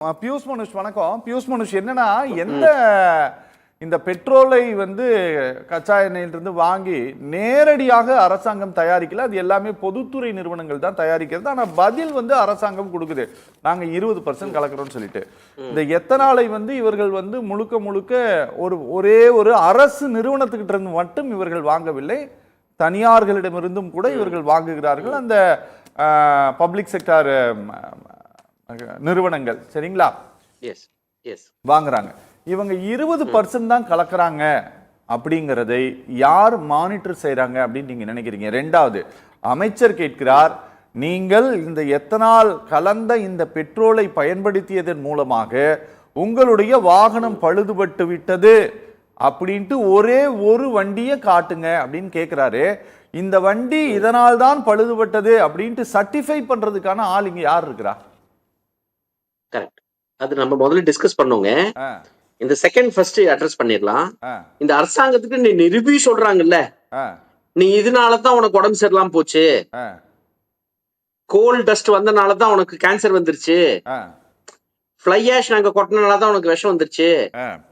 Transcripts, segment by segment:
பியூஷ் மனுஷ் வணக்கம். பியூஷ் மனுஷ், என்னன்னா இந்த பெட்ரோலை கச்சா எண்ணெயிலிருந்து வாங்கி நேரடியாக அரசாங்கம் தயாரிக்கல, அது எல்லாமே பொதுத்துறை நிறுவனங்கள் தான் தயாரிக்கிறது. ஆனா பதில் அரசாங்கம் கொடுக்குது, நாங்க 20% கலக்கிறோம்னு சொல்லிட்டு. இந்த எத்தனாலை இவர்கள் முழுக்க முழுக்க ஒரே ஒரு அரசு நிறுவனத்துக்கிட்ட இருந்து மட்டும் இவர்கள் வாங்கவில்லை, தனியார்களிடமிருந்தும் கூட இவர்கள் வாங்குகிறார்கள். அந்த பப்ளிக் செக்டார் நிறுவனங்கள், சரிங்களா, வாங்குறாங்க. இவங்க 20% தான் கலக்குறாங்க அப்படிங்கிறதை யார் மானிட்டர் செய்யறாங்க அப்படின்னு நீங்க நினைக்கிறீங்க? ரெண்டாவது, அமைச்சர் கேட்கிறார், நீங்கள் இந்த எத்தனால் கலந்த இந்த பெட்ரோலை பயன்படுத்தியதன் மூலமாக உங்களுடைய வாகனம் பழுதுபட்டு விட்டது அப்படின்ட்டு ஒரே ஒரு வண்டியை காட்டுங்க அப்படின்னு கேட்கிறாரு. இந்த வண்டி இதனால் தான் பழுதுபட்டது அப்படின்ட்டு சர்டிஃபை பண்றதுக்கான ஆள் இங்க யார் இருக்கிறா? கரெக்ட். அது நம்ம முதல்ல டிஸ்கஸ் பண்ணோங்க. இந்த செகண்ட் ஃபர்ஸ்ட் அட்ரஸ் பண்ணிடலாம். இந்த அரசாங்கத்துக்கு நீ ரிவ்யூ சொல்றாங்கல்ல, நீ இதனாலதான் உனக்கு உடம்பு சரியில்லாம போச்சு, கோல் டஸ்ட் வந்தனாலதான் உனக்கு கேன்சர் வந்துருச்சு, ஃப்ளை ஆஷ் நாங்க கொட்டினாலதான் உனக்கு விஷம் வந்துருச்சு,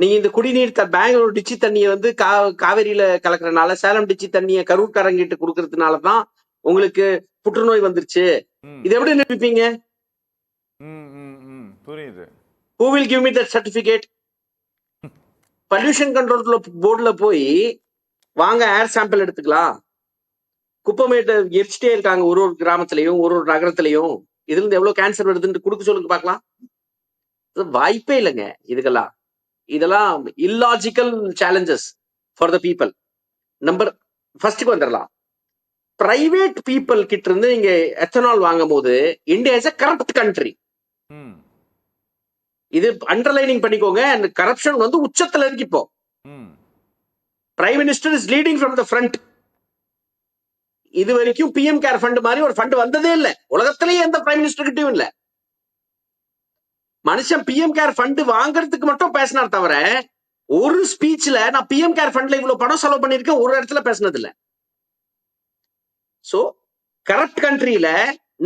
நீ இந்த குடிநீர் பெங்களூர் டிச்சி தண்ணியை காவேரியில கலக்குறதுனால, சேலம் டிச்சி தண்ணியை கரூர்காரங்கிட்டு கொடுக்கறதுனாலதான் உங்களுக்கு புற்றுநோய் வந்துருச்சு, இது எப்படி நிரூபிப்பீங்க? புரியுது. Who will give me that certificate? Pollution control போர்டுல போய் வாங்க ஏர் சாம்பிள் எடுத்துக்கலாம், குப்பைமேட்டை எரிச்சிட்டே இருக்காங்க ஒரு கிராமத்திலையும் ஒரு நகரத்திலையும், இதுல இருந்து எவ்வளவு கேன்சர் வருதுன்னு கொடுக்க சொல்லுங்க பாக்கலாம். வாய்ப்பே இல்லைங்க. இதெல்லாம் illogical challenges for the people. Number ஃபர்ஸ்டுக்கு வந்துடலாம். பிரைவேட் பீப்புள் கிட்ட இருந்து நீங்க எத்தனால் வாங்கும் போது India is a corrupt country. இது அண்டர்லைனிங் பண்ணிக்கோங்க. கரப்ஷன் உச்சத்துல இருக்கு. இப்போ prime minister is leading from the front. இது வரைக்கும் பிஎம் கேர் ஃபண்ட் மாதிரி ஒரு ஃபண்ட் வந்ததே இல்ல உலகத்திலேயே, எந்த பிரைம் மினிஸ்டர் கிட்டயும் இல்ல. மனுஷன் பிஎம் கேர் ஃபண்ட் வாங்குறதுக்கு மட்டும் பேசினார் தவிர ஒரு ஸ்பீச்ல நான் பிஎம் கேர் ஃபண்ட்ல இவ்வளவு பணம் செலவு பண்ணிருக்கேன் ஒரு இடத்துல பேசினது இல்ல. சோ கரப்ட் கண்ட்ரியில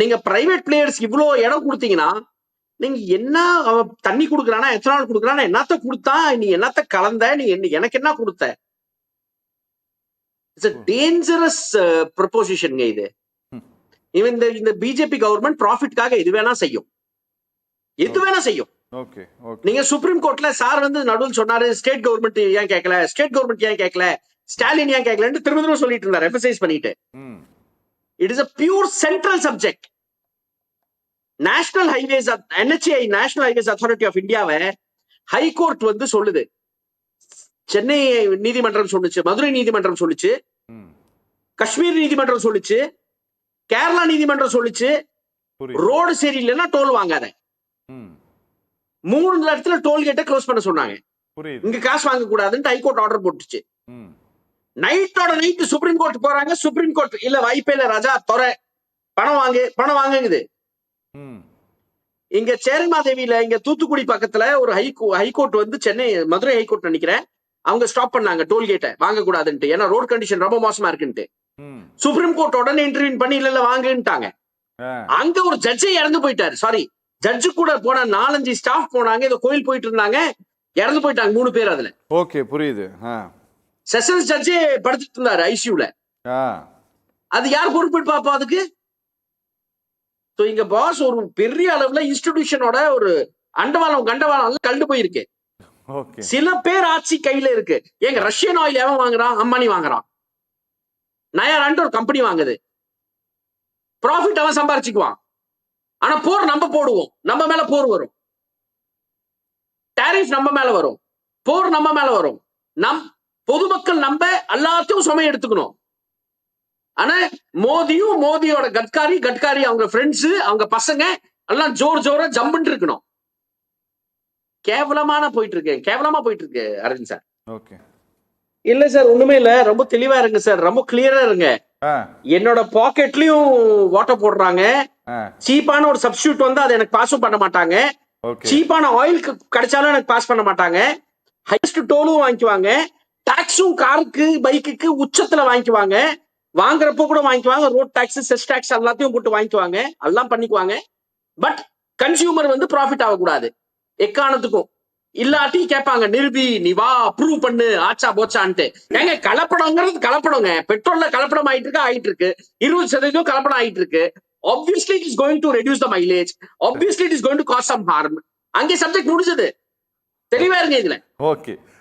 நீங்க பிரைவேட் பிளேயர்ஸ் இவ்வளவு இடம் கொடுத்தீங்கன்னா, நீங்க என்ன தண்ணி கொடுக்கறானா, எத்தனால் கொடுக்கறானா, என்னத்த கொடுத்தா, நீ என்னத்த கலந்த, நீ எனக்கு என்ன கொடுத்த? இட்ஸ் a dangerous proposition இது. இந்த பிஜேபி கவர்மெண்ட் ப்ராஃபிட்காக எது வேணா செய்யும், எது வேணா செய்யும். நீங்க சுப்ரீம் கோர்ட்ல சார் நடுவில் சொன்னாரு, ஸ்டேட் கவர்மெண்ட் ஏன் கேட்கல, ஸ்டேட் கவர்மெண்ட் ஏன் கேட்கல, ஸ்டாலின் ஏன் கேட்கலன்னு திரும்ப திரும்ப சொல்லிட்டு இருந்தார், எம்பசைஸ் பண்ணிட்டு. It is a pure central subject. National highways NHAI, national highways authority of இந்தியாவை ஹைகோர்ட் சொல்லுது, சென்னை நீதிமன்றம் சொல்லுச்சு, மதுரை நீதிமன்றம் சொல்லுச்சு, காஷ்மீர் நீதிமன்றம் சொல்லுச்சு, கேரளா நீதிமன்றம் சொல்லுச்சு, ரோடு சரியில்லைன்னா டோல் வாங்காத. 3 இடத்துல டோல்கேட்டை க்ளோஸ் பண்ண சொன்னாங்க, இங்க காசு வாங்க கூடாதுன்னு ஹைகோர்ட் ஆர்டர் போட்டுச்சு. நைட்டோட நைட் சுப்ரீம் கோர்ட் போறாங்க, சுப்ரீம் கோர்ட் இல்ல வாய்ப்பே இல்ல ராஜா, பணம் வாங்குது. இங்க சேரமாதேவியில இங்க தூத்துக்குடி பக்கத்துல ஒரு ஹைகோர்ட் சென்னை மதுரை ஹைகோர்ட் நினைக்கிறேன், அவங்க ஸ்டாப் பண்ணாங்க டோல்கேட்டை வாங்க கூடாதுன்ட்டு, ஏன்னா ரோட் கண்டிஷன் ரொம்ப மோசமா இருக்குன்ட்டு. சுப்ரீம் கோர்ட் உடனே இன்டர்வியூ பண்ணி இல்ல வாங்குன்ட்டாங்க. அங்க ஒரு ஜட்ஜே இறந்து போயிட்டாரு. சாரி, ஜட்ஜு கூட போன 4-5 ஸ்டாஃப் போனாங்க, ஏதோ கோயில் போயிட்டு இருந்தாங்க, இறந்து போயிட்டாங்க 3 பேர். அதுல ஓகே, புரியுது. செஷன்ஸ் ஜட்ஜே படுத்துட்டு இருந்தாரு ஐசியூல. அது யார் பொறுப்பேற்பா அப்ப அதுக்கு? இங்க பாஸ் ஒரு பெரிய அளவுல இன்ஸ்டிடியூஷனோட ஒரு அண்டவாளம் கண்டவாளம் கண்டு போயிருக்கு. சில பேர் ஆட்சி கையில இருக்கு. எங்க ரஷ்யன் ஆயில் எவன் வாங்குறான்? அம்பானி வாங்குறான். நயாரான்ட்டு ஒரு கம்பெனி வாங்குது. ப்ராஃபிட் அவன் சம்பாரிச்சுக்குவான். ஆனா போர் நம்ம போடுவோம், நம்ம மேல போர் வரும், டாரிஃப் நம்ம மேல வரும், போர் நம்ம மேல வரும். பொதுமக்கள் நம்ம எல்லாத்தையும் சுமை எடுத்துக்கணும். ஆனா மோதியோட கட்காரி அவங்க ஃப்ரெண்ட்ஸ், அவங்க பசங்க எல்லாம் ஜோரா ஜம்புன்னு இருக்கணும். கேவலமா போயிட்டு இருக்கு அரவிந்த் சார். இல்ல சார், ஒண்ணுமே இல்ல, ரொம்ப தெளிவா இருங்க சார், ரொம்ப கிளியரா இருங்க. என்னோட பாக்கெட்லயும் வாட்டர் போடுறாங்க, சீப்பான ஒரு சப்ஸ்டியூட் அதை எனக்கு பாஸும் பண்ண மாட்டாங்க, சீப்பான ஆயில் கிடைச்சாலும் எனக்கு பாஸ் பண்ண மாட்டாங்க, ஹையஸ்ட் டோலும் வாங்கிக்குவாங்க, டாக்ஸும் காருக்கு பைக்குக்கு உச்சத்துல வாங்கிக்குவாங்க, வாங்குறப்போ கூட வாங்கிக்குவாங்க, ரோட் டாக்ஸ் செஸ் டாக்ஸ் எல்லாத்தையும் போட்டு வாங்கிக்குவாங்க, எல்லாம் பண்ணிக்குவாங்க. பட் கன்சியூமர் ப்ராஃபிட் ஆகக்கூடாது. எக்காரணத்துக்கும். இல்லாட்டி கேட்பாங்க நிரூபி, நீ வா ப்ரூவ் பண்ணு, ஆச்சா போச்சான்ட்டு. ஏங்க கலப்படங்கிறது கலப்படங்க. பெட்ரோல்ல கலப்படம் ஆயிட்டு இருக்கு 20% கலப்படம் ஆயிட்டு இருக்கு. obviously it is going to reduce the mileage, obviously it is going to cause some harm. அங்கே சப்ஜெக்ட் முடிஞ்சது. தெளிவா இருங்க இதுல. ஓகே.